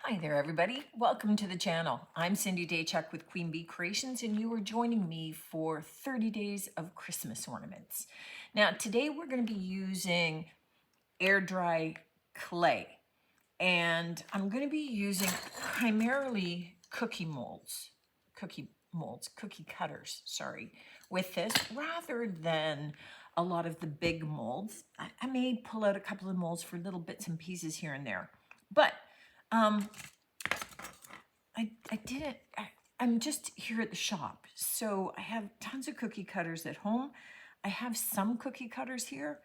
Hi there, everybody. Welcome to the channel. I'm Cindy Daychuck with Queen Bee Creations, and you are joining me for 30 days of Christmas ornaments. Now, today we're going to be using air dry clay, and I'm going to be using primarily cookie cutters, sorry, with this rather than a lot of the big molds. I may pull out a couple of molds for little bits and pieces here and there, but I'm just here at the shop, so I have tons of cookie cutters at home. I have some cookie cutters here,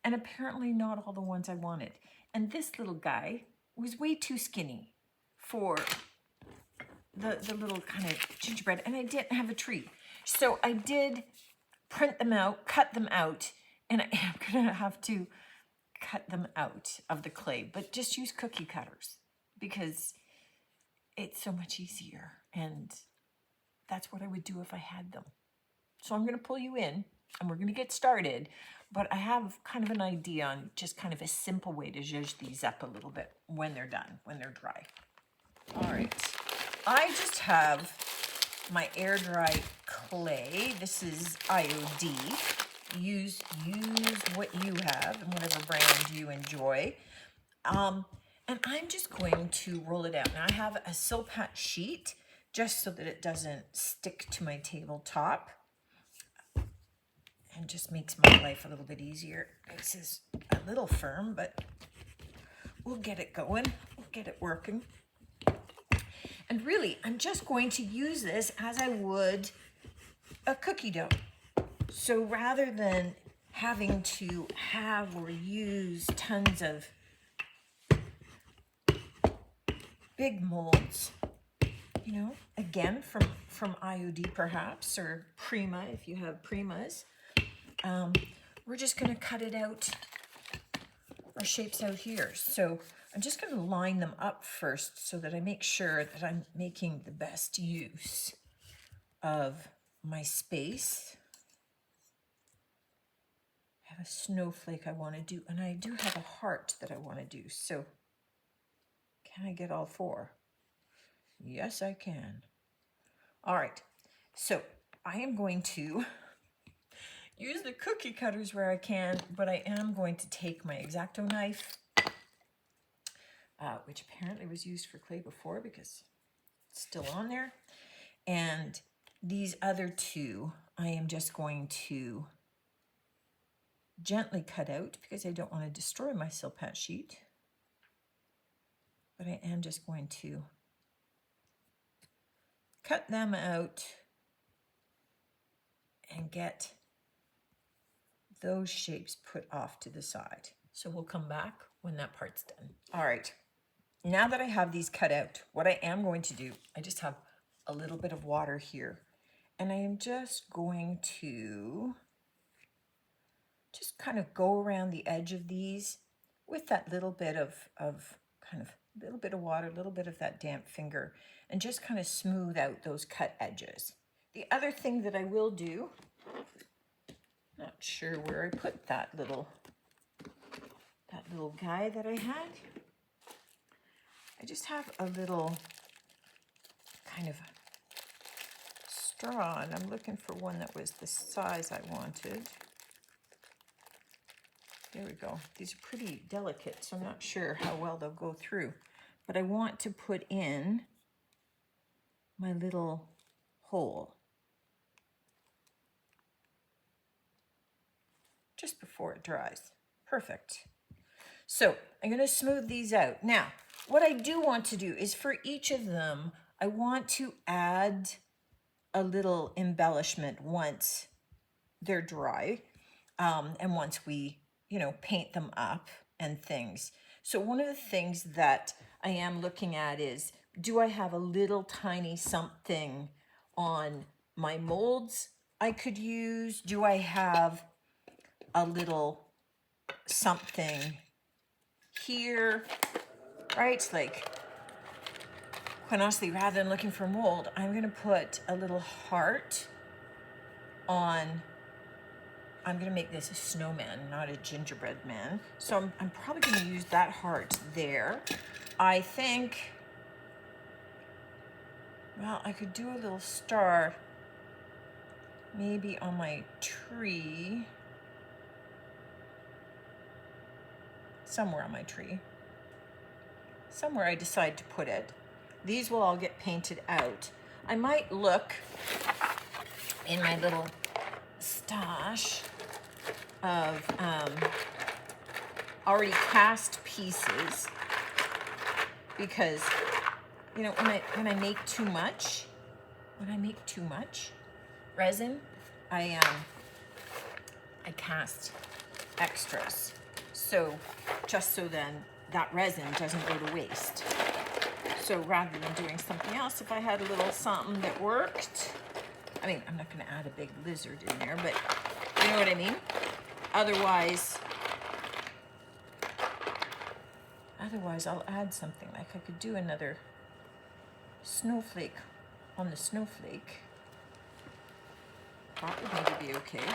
and apparently not all the ones I wanted. And this little guy was way too skinny for the little kind of gingerbread, and I didn't have a tree. So I did print them out, cut them out, and I am gonna have to cut them out of the clay, but just use cookie cutters because it's so much easier, and that's what I would do if I had them. So I'm going to pull you in and we're going to get started, but I have kind of an idea on just kind of a simple way to zhuzh these up a little bit when they're done, when they're dry. All right, I just have my air dry clay. This is IOD. Use what you have and whatever brand you enjoy. And I'm just going to roll it out. Now I have a silpat sheet just so that it doesn't stick to my tabletop and just makes my life a little bit easier. This is a little firm, but we'll get it going. We'll get it working. And really, I'm just going to use this as I would a cookie dough. So rather than having to have or use tons of big molds, you know, again, from IOD perhaps, or Prima if you have Primas, we're just going to cut it out, our shapes out here. So I'm just going to line them up first so that I make sure that I'm making the best use of my space. I have a snowflake I want to do, and I do have a heart that I want to do. So can I get all four? Yes, I can. All right, so I am going to use the cookie cutters where I can, but I am going to take my X-Acto knife, which apparently was used for clay before because it's still on there. And these other two, I am just going to gently cut out because I don't want to destroy my silpat sheet. But I am just going to cut them out and get those shapes put off to the side. So we'll come back when that part's done. All right, now that I have these cut out, what I am going to do, I just have a little bit of water here, and I am just going to just kind of go around the edge of these with that little bit of kind of a little bit of water, a little bit of that damp finger, and just kind of smooth out those cut edges. The other thing that I will do, not sure where I put that little guy that I had. I just have a little kind of straw, and I'm looking for one that was the size I wanted. There we go. These are pretty delicate, so I'm not sure how well they'll go through. But I want to put in my little hole just before it dries. Perfect. So I'm going to smooth these out. Now, what I do want to do is for each of them, I want to add a little embellishment once they're dry, and once we, you know, paint them up and things. So one of the things that I am looking at is, do I have a little tiny something on my molds I could use? Do I have a little something here, right? Like, quite honestly, rather than looking for mold, I'm going to put a little heart on. I'm going to make this a snowman, not a gingerbread man. So I'm probably going to use that heart there. I think Well, I could do a little star maybe on my tree. Somewhere on my tree. Somewhere I decide to put it. These will all get painted out. I might look in my little stash of already cast pieces, because you know, when I make too much resin, I cast extras. So just so then that resin doesn't go to waste. So rather than doing something else, if I had a little something that worked, I mean, I'm not going to add a big lizard in there, but you know what I mean? Otherwise I'll add something. Like I could do another snowflake on the snowflake. That would maybe be okay.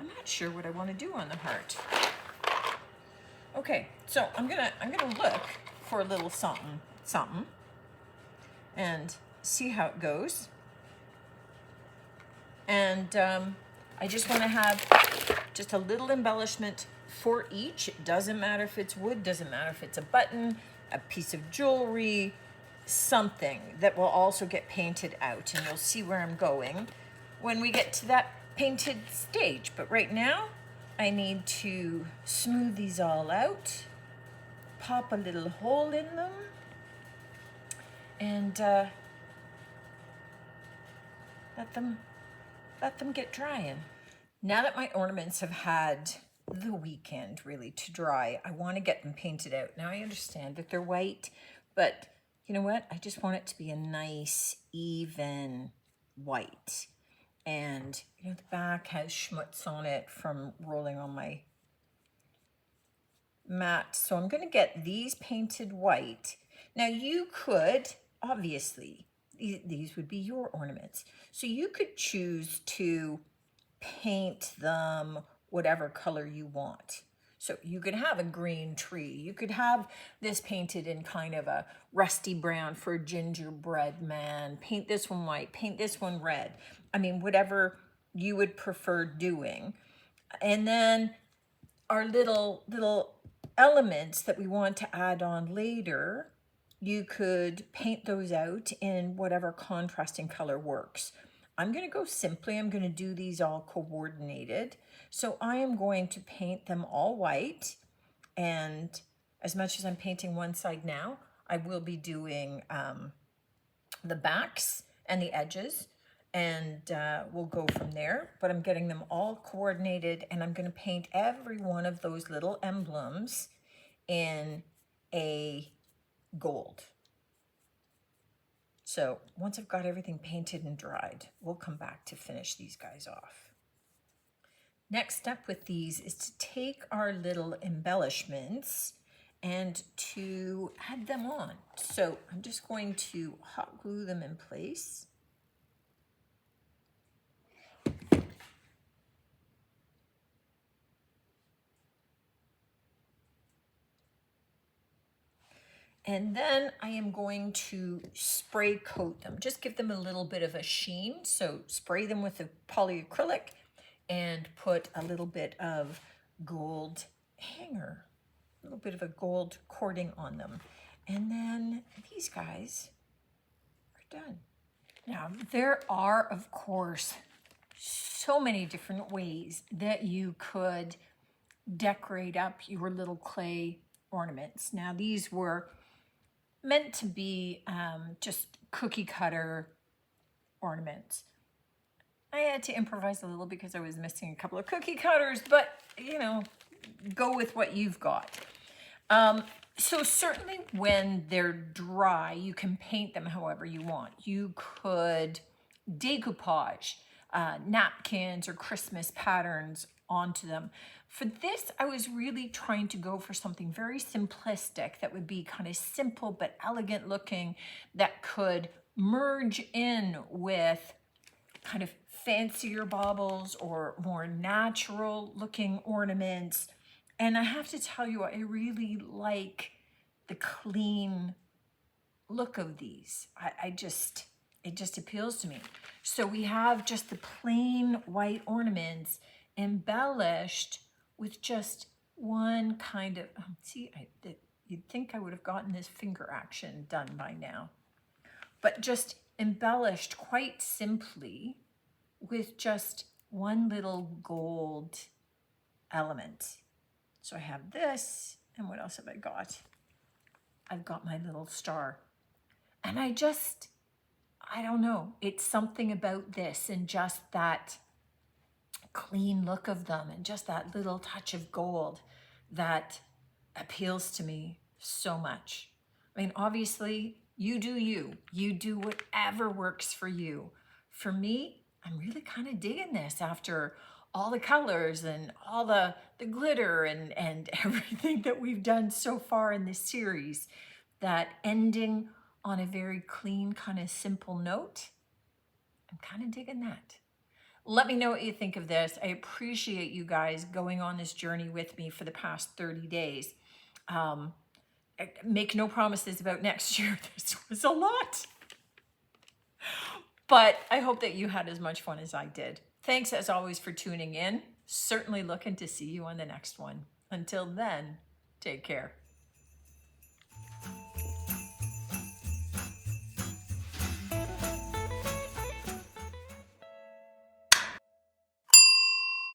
I'm not sure what I want to do on the heart. Okay, so I'm gonna look for a little something and see how it goes. And I just want to have just a little embellishment for each. It doesn't matter if it's wood, doesn't matter if it's a button, a piece of jewelry, something that will also get painted out. And you'll see where I'm going when we get to that painted stage. But right now, I need to smooth these all out, pop a little hole in them, and let them get drying. Now that my ornaments have had the weekend really to dry, I want to get them painted out. Now I understand that they're white, but you know what? I just want it to be a nice, even white. And you know, the back has schmutz on it from rolling on my mat. So I'm going to get these painted white. Now you could, obviously, these would be your ornaments. So you could choose to paint them whatever color you want. So you could have a green tree. You could have this painted in kind of a rusty brown for a gingerbread man. Paint this one white, paint this one red. I mean, whatever you would prefer doing. And then our little elements that we want to add on later, you could paint those out in whatever contrasting color works. I'm going to go simply. I'm going to do these all coordinated. So I am going to paint them all white. And as much as I'm painting one side now, I will be doing the backs and the edges. And we'll go from there. But I'm getting them all coordinated. And I'm going to paint every one of those little emblems in a gold. So once I've got everything painted and dried, we'll come back to finish these guys off. Next step with these is to take our little embellishments and to add them on. So I'm just going to hot glue them in place. And then I am going to spray coat them. Just give them a little bit of a sheen. So spray them with a polyacrylic and put a little bit of gold hanger, a little bit of a gold cording on them. And then these guys are done. Now, there are, of course, so many different ways that you could decorate up your little clay ornaments. Now, these were meant to be just cookie cutter ornaments. I had to improvise a little because I was missing a couple of cookie cutters, but you know, go with what you've got. So certainly when they're dry, you can paint them however you want. You could decoupage napkins or Christmas patterns onto them. For this, I was really trying to go for something very simplistic that would be kind of simple but elegant looking, that could merge in with kind of fancier baubles or more natural looking ornaments. And I have to tell you, I really like the clean look of these. I just, It just appeals to me. So we have just the plain white ornaments embellished with just one kind of, see, you'd think I would have gotten this finger action done by now, but just embellished quite simply with just one little gold element. So I have this, and what else have I got? I've got my little star. And I don't know, it's something about this and just that clean look of them and just that little touch of gold that appeals to me so much. I mean, obviously, you do you. You do whatever works for you. For me, I'm really kind of digging this after all the colors and all the glitter and everything that we've done so far in this series. That ending on a very clean, kind of simple note, I'm kind of digging that. Let me know what you think of this. I appreciate you guys going on this journey with me for the past 30 days. Make no promises about next year. This was a lot. But I hope that you had as much fun as I did. Thanks as always for tuning in. Certainly looking to see you on the next one. Until then, take care.